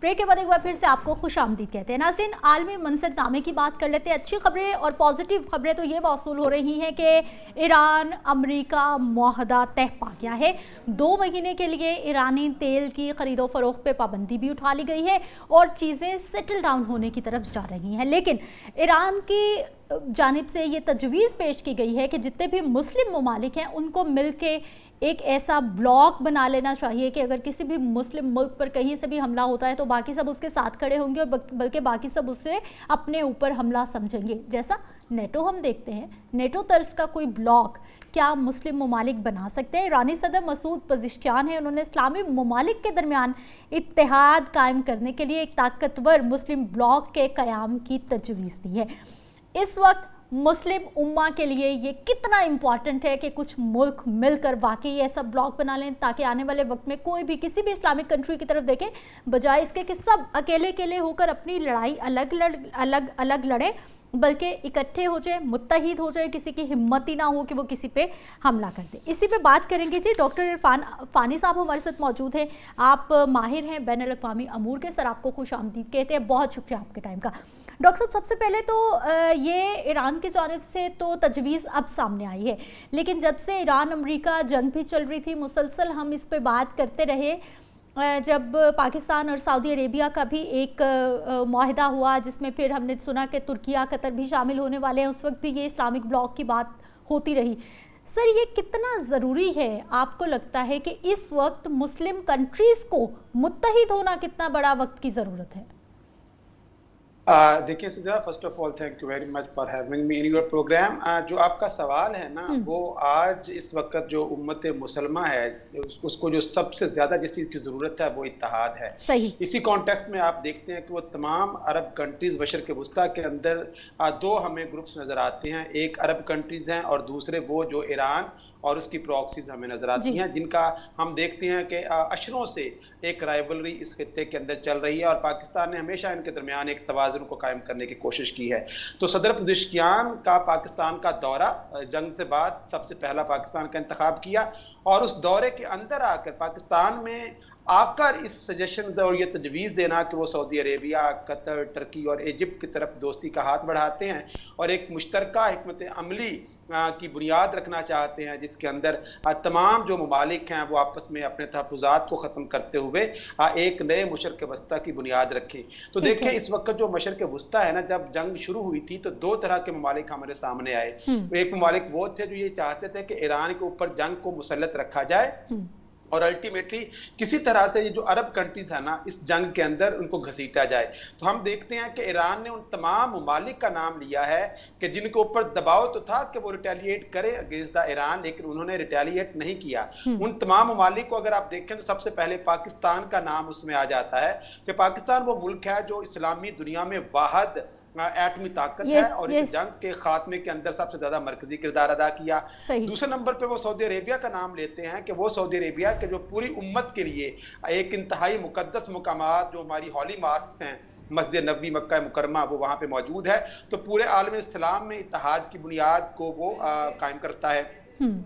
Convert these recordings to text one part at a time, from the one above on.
Break के बाद एक बार फिर से आपको खुशामदीद कहते हैं। नाज़रीन, आलमी मंजरनामे की बात कर लेते हैं। अच्छी खबरें और पॉजिटिव खबरें तो ये मौसूल हो रही हैं कि ईरान अमेरिका मुआहदा तय पा गया है। 2 महीने के लिए ईरानी तेल की खरीदो फरोख्त पे पाबंदी भी उठा ली गई है और चीज़ें सेटल डाउन होने की तरफ जा रही हैं। लेकिन ईरान की जानिब से ये तजवीज़ पेश की गई है कि जितने भी मुस्लिम ममालिक हैं उनको मिल के एक ऐसा ब्लॉक बना लेना चाहिए कि अगर किसी भी मुस्लिम मुल्क पर कहीं से भी हमला होता है तो बाकी सब उसके साथ खड़े होंगे और बल्कि बाकी सब उससे अपने ऊपर हमला समझेंगे। जैसा नेटो हम देखते हैं, नेटो तर्ज का कोई ब्लॉक क्या मुस्लिम ममालिक बना सकते हैं? ईरानी सदर मसूद पज़ेश्कियान हैं, उन्होंने इस्लामी ममालिक के दरमियान इत्तेहाद कायम करने के लिए एक ताकतवर मुस्लिम ब्लॉक के क़याम की तजवीज़ दी है। इस वक्त मुस्लिम उम्मा के लिए ये कितना इम्पॉर्टेंट है कि कुछ मुल्क मिलकर वाकई ऐसा ब्लॉक बना लें ताकि आने वाले वक्त में कोई भी किसी भी इस्लामिक कंट्री की तरफ देखे, बजाय इसके कि सब अकेले अकेले होकर अपनी लड़ाई अलग लड़ें, बल्कि इकट्ठे हो जाए, मुत्तहिद हो जाए, किसी की हिम्मत ही ना हो कि वो किसी पे हमला कर दे। इसी पे बात करेंगे जी। डॉक्टर इरफान फ़ानी साहब हमारे साथ मौजूद हैं। आप माहिर हैं बैनुल अक़वामी अमूर के। सर, आपको खुश आमदीद कहते हैं, बहुत शुक्रिया आपके टाइम का। डॉक्टर साहब, सबसे पहले तो ये ईरान की जानिब से तो तजवीज़ अब सामने आई है, लेकिन जब से ईरान अमेरिका जंग भी चल रही थी, मुसलसल हम इस पे बात करते रहे। जब पाकिस्तान और सऊदी अरेबिया का भी एक मुआहदा हुआ जिसमें फिर हमने सुना कि तुर्किया कतर भी शामिल होने वाले हैं, उस वक्त भी ये इस्लामिक ब्लॉक की बात होती रही। सर, ये कितना ज़रूरी है आपको लगता है कि इस वक्त मुस्लिम कंट्रीज़ को मुत्तहिद होना कितना बड़ा वक्त की ज़रूरत है? देखिए Siddha, first of all thank you very much for having me in your program. जो आपका सवाल है ना, वो आज इस वक्त जो उम्मत मुसलमा है उसको जो सबसे ज़्यादा जिस चीज़ की ज़रूरत है वो इत्तेहाद है। सही। इसी कॉन्टेक्स्ट में आप देखते हैं कि वो तमाम अरब कंट्रीज़ बशर के वस्ता के अंदर 2 हमें ग्रुप्स नज़र आते हैं। एक अरब कंट्रीज़ हैं और दूसरे वो जो ईरान और उसकी प्रॉक्सीज हमें नजर आती हैं, जिनका हम देखते हैं कि अशरों से एक राइवलरी इस खित्ते के अंदर चल रही है और पाकिस्तान ने हमेशा इनके दरमियान एक तवाज़ुन को कायम करने की कोशिश की है। तो सदर पज़ेश्कियान का पाकिस्तान का दौरा, जंग से बाद सबसे पहला पाकिस्तान का इंतखाब किया और उस दौरे के अंदर आकर पाकिस्तान में आकर इस सजेशन और ये तजवीज़ देना कि वो सऊदी अरेबिया, कतर, टर्की और इजिप्ट की तरफ दोस्ती का हाथ बढ़ाते हैं और एक मुश्तरका हिकमत अमली की बुनियाद रखना चाहते हैं जिसके अंदर तमाम जो ममालिक हैं वो आपस में अपने तहफ़्फ़ुज़ात को ख़त्म करते हुए एक नए मशरक़ वस्ता की बुनियाद रखें। तो देखें, इस वक्त जो मशरक़ वस्ता है ना, जब जंग शुरू हुई थी तो 2 तरह के ममालिक हमारे सामने आए। एक ममालिक वो थे जो ये चाहते थे कि ईरान के ऊपर जंग को मुसल्लत रखा जाए और अल्टीमेटली किसी तरह से ये जो अरब कंट्रीज है ना, इस जंग के अंदर उनको घसीटा जाए। तो हम देखते हैं कि ईरान ने उन तमाम ममालिक का नाम लिया है कि जिनके ऊपर दबाव तो था कि वो रिटेलिएट करे अगेंस्ट द ईरान, लेकिन उन्होंने रिटेलिएट नहीं किया। उन तमाम ममालिक को अगर आप देखें तो सबसे पहले पाकिस्तान का नाम उसमें आ जाता है कि पाकिस्तान वो मुल्क है जो इस्लामी दुनिया में वाहिद एटमी ताकत है और इस जंग के खात्मे के अंदर सबसे ज्यादा मरकजी किरदार अदा किया। दूसरे नंबर पे वो सऊदी अरेबिया का नाम लेते हैं कि वो सऊदी अरेबिया के जो पूरी उम्मत के लिए एक इंतहाई मुकद्दस मकामात जो हमारी हॉली मास्क हैं, मस्जिद नबी मक्का मुकरमा, वो वहाँ पे मौजूद है। तो पूरे आलम इस्लाम में इत्तेहाद की बुनियाद को वो कायम करता है।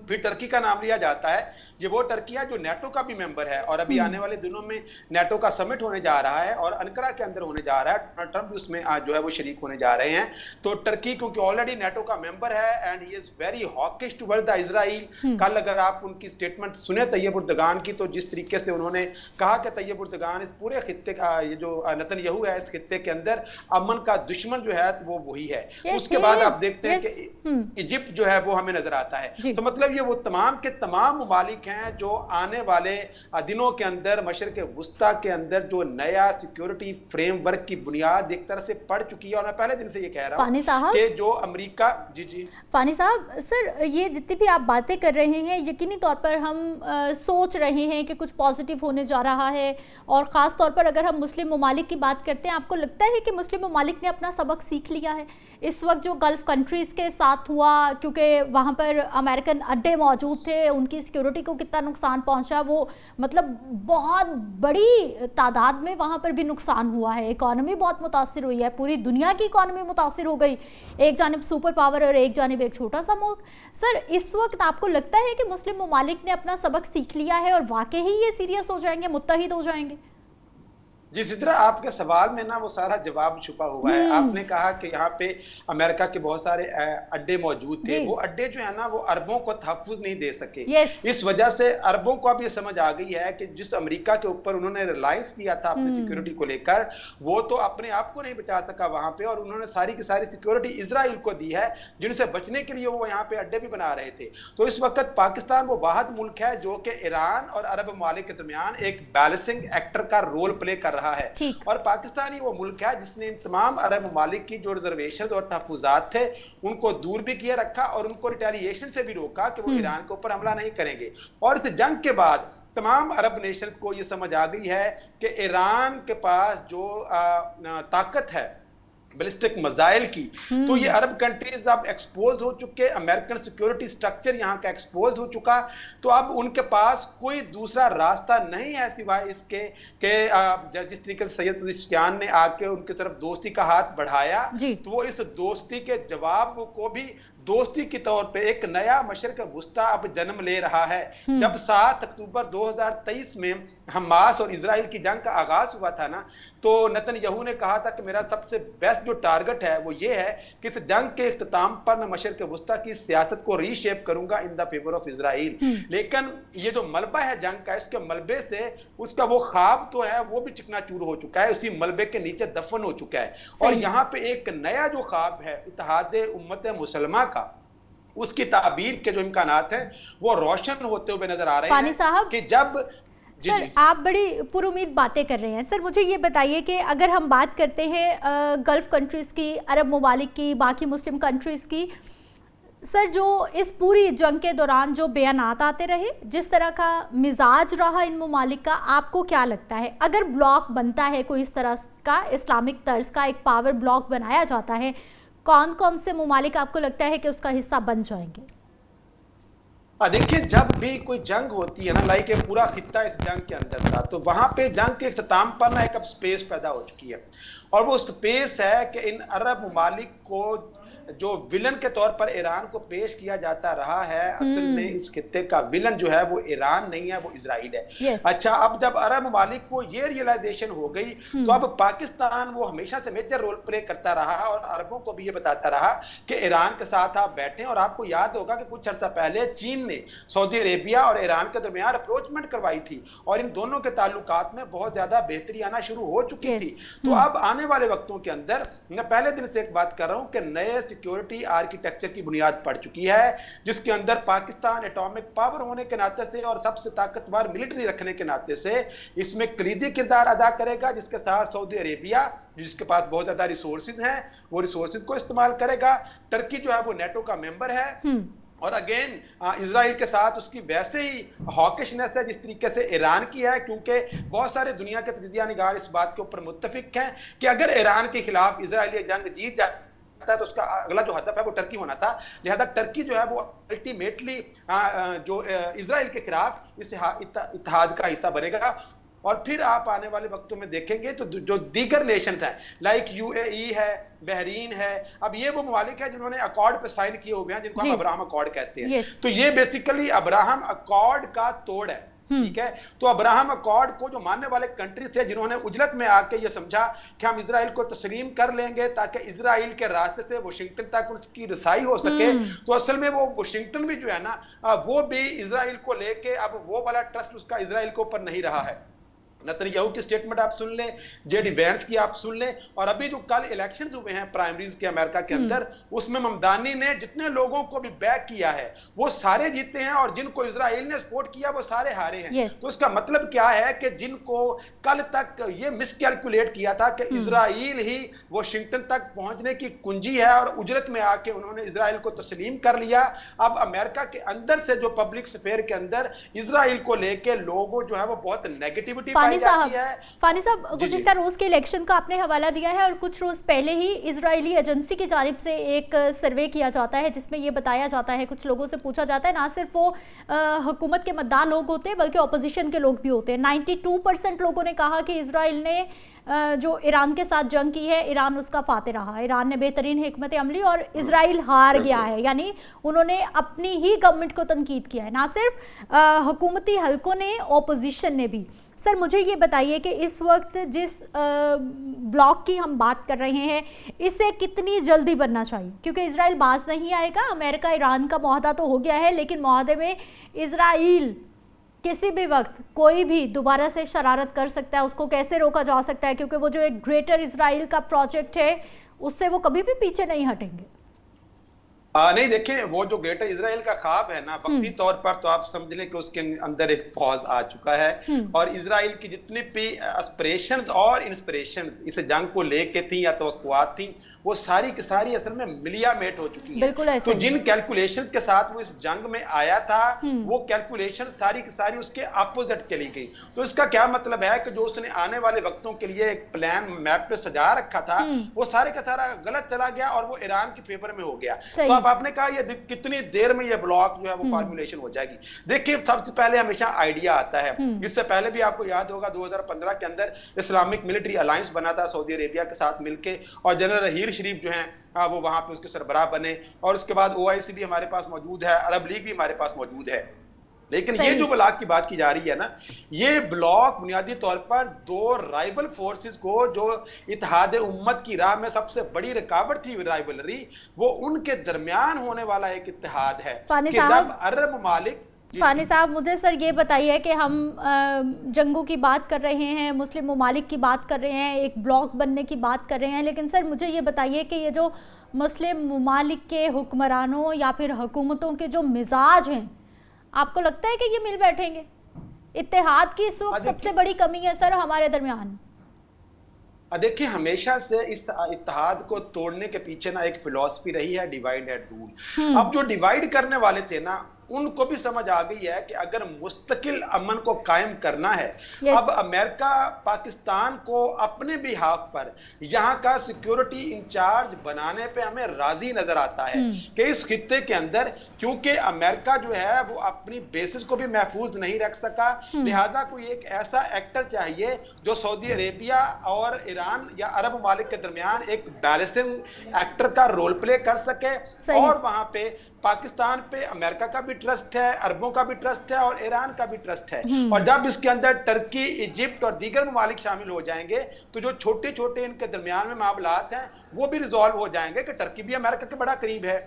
फिर टर्की का नाम लिया जाता है। ये वो टर्की है जो नेटो का भी मेंबर है और अभी आने वाले दिनों में नेटो का समिट होने जा रहा है और अंकारा के अंदर होने जा रहा है। ट्रंप भी उसमें जो है वो शरीक होने जा रहे हैं। तो टर्की क्योंकि ऑलरेडी नेटो का मेंबर है and he is very hawkish toward the Israel. कल अगर आप उनकी स्टेटमेंट सुने तैयब उर्दगान की, तो जिस तरीके से उन्होंने कहा कि तैयब उर्दगान इस पूरे खित्ते का, ये जो नेतन्याहू है इस खित्ते के अंदर अमन का दुश्मन जो है वो वही है। उसके बाद आप देखते हैं कि इजिप्ट जो है वो हमें नजर आता है। तो मतलब ये वो तमाम के तमाम ममालिक हैं जो आने वाले दिनों के अंदर मशरक़ वस्ता के अंदर जो नया सिक्योरिटी फ्रेमवर्क की बुनियाद एक तरह से पड़ चुकी है। और मैं पहले दिन से ये कह रहा हूं कि जो अमेरिका जी फ़ानी साहब, सर ये जितनी भी आप बातें कर रहे हैं यकीनी तौर पर हम सोच रहे हैं कि कुछ पॉजिटिव होने जा रहा है और ख़ास तौर पर अगर हम मुस्लिम ममालिक की बात करते हैं, आपको लगता है कि मुस्लिम ममालिक ने अपना सबक सीख लिया है इस वक्त जो गल्फ़ कंट्रीज़ के साथ हुआ, क्योंकि वहाँ पर अमेरिकन अड्डे मौजूद थे, उनकी सिक्योरिटी को कितना नुकसान पहुँचा, वो मतलब बहुत बड़ी तादाद में वहाँ पर भी नुकसान हुआ है। इकॉनमी बहुत मुतासिर हुई है, पूरी दुनिया की इकॉनमी मुतासिर हो गई, एक जानिब सुपर पावर और एक जानिब एक छोटा सा मुल्क। सर, इस वक्त आपको लगता है कि मुस्लिम ममालिक ने अपना सबक सीख लिया है और वाकई ही ये सीरियस हो जाएंगे, मुत्तहिद हो जाएंगे? जी सिद्रा, आपके सवाल में ना वो सारा जवाब छुपा हुआ है। आपने कहा कि यहाँ पे अमेरिका के बहुत सारे अड्डे मौजूद थे। वो अड्डे जो है ना वो अरबों को तहफ्फुज नहीं दे सके। इस वजह से अरबों को अब ये समझ आ गई है कि जिस अमेरिका के ऊपर उन्होंने रिलायंस किया था अपनी सिक्योरिटी को लेकर, वो तो अपने आप को नहीं बचा सका वहां पे, और उन्होंने सारी की सारी सिक्योरिटी इजराइल को दी है, जिनसे बचने के लिए वो यहाँ पे अड्डे भी बना रहे थे। तो इस वक्त पाकिस्तान वो वाहिद मुल्क है जो कि ईरान और अरब ममालिक के दरमियान एक बैलेंसिंग एक्टर का रोल प्ले कर रहा है। और पाकिस्तान ही वो मुल्क है जिसने इन तमाम अरब ममालिक की जो रिजर्वेशन और तहफुजात थे उनको दूर भी किया रखा, और उनको रिटेलिएशन से भी रोका कि वो ईरान के ऊपर हमला नहीं करेंगे। और इस जंग के बाद तमाम अरब नेशंस को ये समझ आ गई है कि ईरान के पास जो ताकत है बैलिस्टिक मिसाइल की, तो ये अरब कंट्रीज अब एक्सपोज हो चुके, अमेरिकन सिक्योरिटी स्ट्रक्चर यहाँ का एक्सपोज हो चुका। तो अब उनके पास कोई दूसरा रास्ता नहीं है सिवाय इसके कि जिस तरीके से सैयद पज़ेश्कियान ने आके उनकी तरफ दोस्ती का हाथ बढ़ाया, तो वो इस दोस्ती के जवाब को भी दोस्ती के तौर पे एक नया मशरक वुस्ता अब जन्म ले रहा है। जब 7 अक्टूबर 2023 में हमास और इजराइल की जंग का आगाज हुआ था ना, तो नेतन्याहू ने कहा था कि मेरा सबसे बेस्ट जो टारगेट है वो ये है कि इस जंग के इख्तिताम पर मैं मशरक वुस्ता की सियासत को रीशेप करूंगा in the favour of Israel. लेकिन ये जो मलबा है जंग का, इसके मलबे से उसका वो ख्वाब तो है वो भी चिकनाचूर हो चुका है, उसी मलबे के नीचे दफन हो चुका है। और यहाँ पे एक नया जो ख्वाब है इत्तेहाद उम्मत मुसलमा का, उसकी ताबीर के जो इम्कानात हैं वो रोशन होते हुए नजर आ रहे हैं कि जब सर आप बड़ी पुरुमीद बातें कर रहे हैं। सर मुझे ये बताइए कि अगर हम बात करते हैं गल्फ कंट्रीज़ की, अरब ममालिक की, बाकी मुस्लिम कंट्रीज़ की, सर जो इस पूरी जंग के दौरान जो बयानात आते रहे, जिस तरह का मिजाज रहा इन ममालिक का, आपको क्या लगता है अगर ब्लॉक बनता है कोई इस तरह का इस्लामिक तर्ज का एक पावर ब्लॉक बनाया जाता है, कौन कौन से ममालिक आपको लगता है कि उसका हिस्सा बन जाएंगे? देखिए जब भी कोई जंग होती है ना, लाइक ये पूरा खित्ता इस जंग के अंदर था, तो वहां पे जंग के इख्तिताम पर ना एक अब स्पेस पैदा हो चुकी है, और वो स्पेस है कि इन अरब ममालिक को जो विलन के तौर पर ईरान को पेश किया जाता रहा है, असल में इस खित्ते का विलन जो है वो ईरान नहीं है, वो इजराइल है। अच्छा, अब जब अरब ममालिक को ये रियलाइजेशन हो गई, तो अब पाकिस्तान वो हमेशा से मेजर रोल प्ले करता रहा और अरबों को भी ये बताता रहा कि ईरान के साथ आप बैठें। और आपको याद होगा कि कुछ अर्सा पहले चीन ने सऊदी अरेबिया और ईरान के दरमियान अप्रोचमेंट करवाई थी, और इन दोनों के ताल्लुकात में बहुत ज्यादा बेहतरी आना शुरू हो चुकी थी। तो अब आने वाले वक्तों के अंदर, मैं पहले दिन से एक बात कर रहा हूं कि नए सिक्योरिटी आर्किटेक्चर की बुनियाद पड़ चुकी है, जिसके अंदर पाकिस्तान एटॉमिक पावर होने के नाते से और सबसे ताकतवर मिलिट्री रखने के नाते से इसमें कलीदी किरदार अदा करेगा, जिसके साथ सऊदी अरेबिया जिसके पास बहुत ज्यादा रिसोर्सेज हैं वो रिसोर्सेज को इस्तेमाल करेगा। टर्की जो है वो नेटो का मेंबर है, और अगेन इजराइल के साथ उसकी वैसे ही हॉकिशनेस है जिस तरीके से ईरान की है, क्योंकि बहुत सारे दुनिया के तजदिया निगार इस बात के ऊपर मुत्तफिक हैं कि अगर ईरान के खिलाफ इजराइल ये जंग जीत जाए तो उसका अगला जो हदफ है वो टर्की होना था। लिहाजा टर्की जो है वो अल्टीमेटली जो इजराइल के खिलाफ इस इत्तेहाद का हिस्सा बनेगा। और फिर आप आने वाले वक्तों में देखेंगे तो जो दीगर नेशन है लाइक यूएई है, बहरीन है, अब ये वो ममालिक है जिन्होंने अकॉर्ड पे साइन किए हुए हैं, जिनको हम अब्राहम अकॉर्ड कहते हैं। तो ये बेसिकली अब्राहम अकॉर्ड का तोड़ है, ठीक है। तो अब्राहम अकॉर्ड को जो मानने वाले कंट्रीज थे जिन्होंने उजलत में आके ये समझा कि हम इजराइल को तस्लीम कर लेंगे ताकि इजराइल के रास्ते से वाशिंगटन तक उसकी रसाई हो सके, तो असल में वो वाशिंगटन भी जो है ना वो भी इजराइल को लेके अब वो वाला ट्रस्ट उसका इजराइल के ऊपर नहीं रहा है। नेतन्याहू की स्टेटमेंट आप सुन लें, जेडी वैंस की आप सुन लें, और अभी जो कल इलेक्शंस हुए हैं प्राइमरीज के अमेरिका के अंदर, उसमें ममदानी ने जितने लोगों को भी बैक किया है वो सारे जीते हैं, और जिनको इजराइल ने सपोर्ट किया वो सारे हारे हैं। तो इसका मतलब क्या है कि जिनको कल तक ये मिसकैलकुलेट किया था कि इजराइल ही वाशिंगटन तक पहुंचने की कुंजी है और उजरत में आके उन्होंने इजराइल को तस्लीम कर लिया। अब अमेरिका के अंदर से जो पब्लिक स्फेयर के अंदर इजराइल को लेके लोगों जो है वो बहुत नेगेटिविटी फानी साहब, गुज़िश्ता रोज के इलेक्शन का आपने हवाला दिया है, और कुछ रोज पहले ही इजरायली एजेंसी की जानिब से एक सर्वे किया जाता है जिसमें ये बताया जाता है, कुछ लोगों से पूछा जाता है, ना सिर्फ वो हुकूमत के मद्दार लोग होते हैं बल्कि अपोजिशन के लोग भी होते हैं। 92% लोगों ने कहा कि इजराइल ने जो ईरान के साथ जंग की है, ईरान उसका फाते रहा, ईरान ने बेहतरीन हिकमत अमली और इजराइल हार गया है। यानी उन्होंने अपनी ही गवर्नमेंट को तनकीद किया है, ना सिर्फ हुकूमती हलकों ने, अपोजिशन ने भी। سر مجھے یہ بتائیے کہ اس وقت جس بلاک کی ہم بات کر رہے ہیں اسے کتنی جلدی بننا چاہیے، کیونکہ اسرائیل باز نہیں آئے گا، امریکہ ایران کا معاہدہ تو ہو گیا ہے لیکن معاہدے میں اسرائیل کسی بھی وقت کوئی بھی دوبارہ سے شرارت کر سکتا ہے، اس کو کیسے روکا جا سکتا ہے، کیونکہ وہ جو ایک گریٹر اسرائیل کا پروجیکٹ ہے اس سے وہ کبھی بھی پیچھے نہیں ہٹیں گے۔ نہیں دیکھیں، وہ جو گریٹر اسرائیل کا خواب ہے نا، وقتی طور پر تو آپ سمجھ لیں کہ اس کے اندر ایک فوج آ چکا ہے، اور اسرائیل کی جتنی بھی اسپریشن اور انسپریشن اس جنگ کو لے کے تھیں یا توقعات تھیں، وہ ساری کی ساری اصل میں ملیا میٹ ہو چکی ہیں۔ تو جن کیلکولیشن کے ساتھ وہ اس جنگ میں آیا تھا، وہ کیلکولیشن ساری کی ساری اس کے اپوزٹ چلی گئی۔ تو اس کا کیا مطلب ہے کہ جو اس نے آنے والے وقتوں کے لیے ایک پلان میپ پہ سجا رکھا تھا، وہ سارے کا سارا غلط چلا گیا اور وہ ایران کی فیور میں ہو گیا۔ تو اب آپ نے کہا یہ کتنی دیر میں یہ بلاک جو ہے وہ فارمولیشن ہو جائے گی۔ دیکھیں، سب سے پہلے ہمیشہ آئیڈیا آتا ہے۔ اس سے پہلے بھی آپ کو یاد ہوگا 2015 کے اندر اسلامک ملٹری الائنس بنا تھا سعودی عربیہ کے ساتھ مل کے، اور جنرل رحیل شریف جو ہیں وہ وہاں پہ اس کے سربراہ بنے، اور اس کے بعد OIC بھی ہمارے پاس موجود ہے، عرب لیگ بھی ہمارے پاس موجود ہے۔ لیکن یہ جو بلاک کی بات کی جا رہی ہے نا، یہ بلاک بنیادی طور پر دو رائبل فورسز کو، جو اتحاد امت کی راہ میں سب سے بڑی رکاوٹ تھی رائبلری، وہ ان کے درمیان ہونے والا ایک اتحاد ہے کہ جب عرب ممالک۔ فانی صاحب مجھے سر یہ بتائیے کہ ہم جنگوں کی بات کر رہے ہیں، مسلم ممالک کی بات کر رہے ہیں، ایک بلاک بننے کی بات کر رہے ہیں، لیکن سر مجھے یہ بتائیے کہ یہ جو مسلم ممالک کے حکمرانوں یا پھر حکومتوں کے جو مزاج ہیں، آپ کو لگتا ہے کہ یہ مل بیٹھیں گے؟ اتحاد کی اس وقت سب سے بڑی کمی ہے سر ہمارے درمیان۔ دیکھیں، ہمیشہ سے اس اتحاد کو توڑنے کے پیچھے نا ایک فلسفی رہی ہے، ڈیوائڈ اینڈ رول۔ اب جو ڈیوائڈ کرنے والے تھے نا، ان کو بھی سمجھ آ گئی ہے کہ اگر مستقل امن کو قائم کرنا ہے، اب امریکہ پاکستان کو اپنے بھی حق پر یہاں کا سیکیورٹی انچارج بنانے پہ ہمیں راضی نظر آتا ہے کہ اس خطے کے اندر، کیونکہ امریکہ جو ہے وہ اپنی بیسز کو بھی محفوظ نہیں رکھ سکا، لہذا کوئی ایک ایسا ایکٹر چاہیے جو سعودی عربیہ اور ایران یا عرب ممالک کے درمیان ایک بیلنسنگ ایکٹر کا رول پلے کر سکے، اور وہاں پہ پاکستان پہ امریکہ کا بھی ٹرسٹ ہے، عربوں کا بھی ٹرسٹ ہے، اور ایران کا بھی ٹرسٹ ہے۔ اور جب اس کے اندر ترکی، ایجپٹ اور دیگر ممالک شامل ہو جائیں گے تو جو چھوٹے چھوٹے ان کے درمیان میں معاملات ہیں وہ بھی ریزالو ہو جائیں گے، کہ ترکی بھی امریکہ کے بڑا قریب ہے،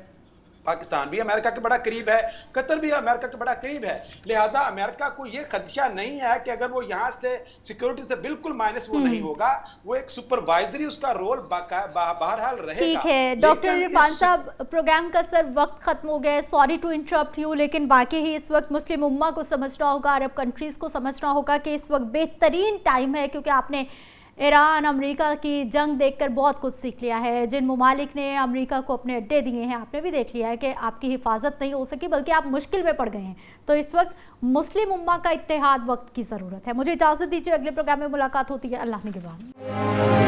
پاکستان بھی امریکہ کے بڑا قریب ہے، قطر بھی امریکہ کے بڑا قریب ہے۔ لہذا امریکہ کو یہ خدشہ نہیں ہے کہ اگر وہ یہاں سے سیکیورٹی سے بالکل مائنس وہ نہیں ہوگا، وہ ایک سپروائزری اس کا رول بہرحال رہے گا۔ ٹھیک ہے ڈاکٹر عرفان صاحب، پروگرام کا سر وقت ختم ہو گیا، سوری ٹو انٹرپٹ یو، لیکن باقی ہی اس وقت مسلم امہ کو سمجھنا ہوگا، عرب کنٹریز کو سمجھنا ہوگا کہ اس وقت بہترین ٹائم ہے، کیونکہ آپ نے ایران امریکہ کی جنگ دیکھ کر بہت کچھ سیکھ لیا ہے۔ جن ممالک نے امریکہ کو اپنے اڈے دیے ہیں، آپ نے بھی دیکھ لیا ہے کہ آپ کی حفاظت نہیں ہو سکی بلکہ آپ مشکل میں پڑ گئے ہیں۔ تو اس وقت مسلم امہ کا اتحاد وقت کی ضرورت ہے۔ مجھے اجازت دیجیے، اگلے پروگرام میں ملاقات ہوتی ہے۔ اللہ نگہبان۔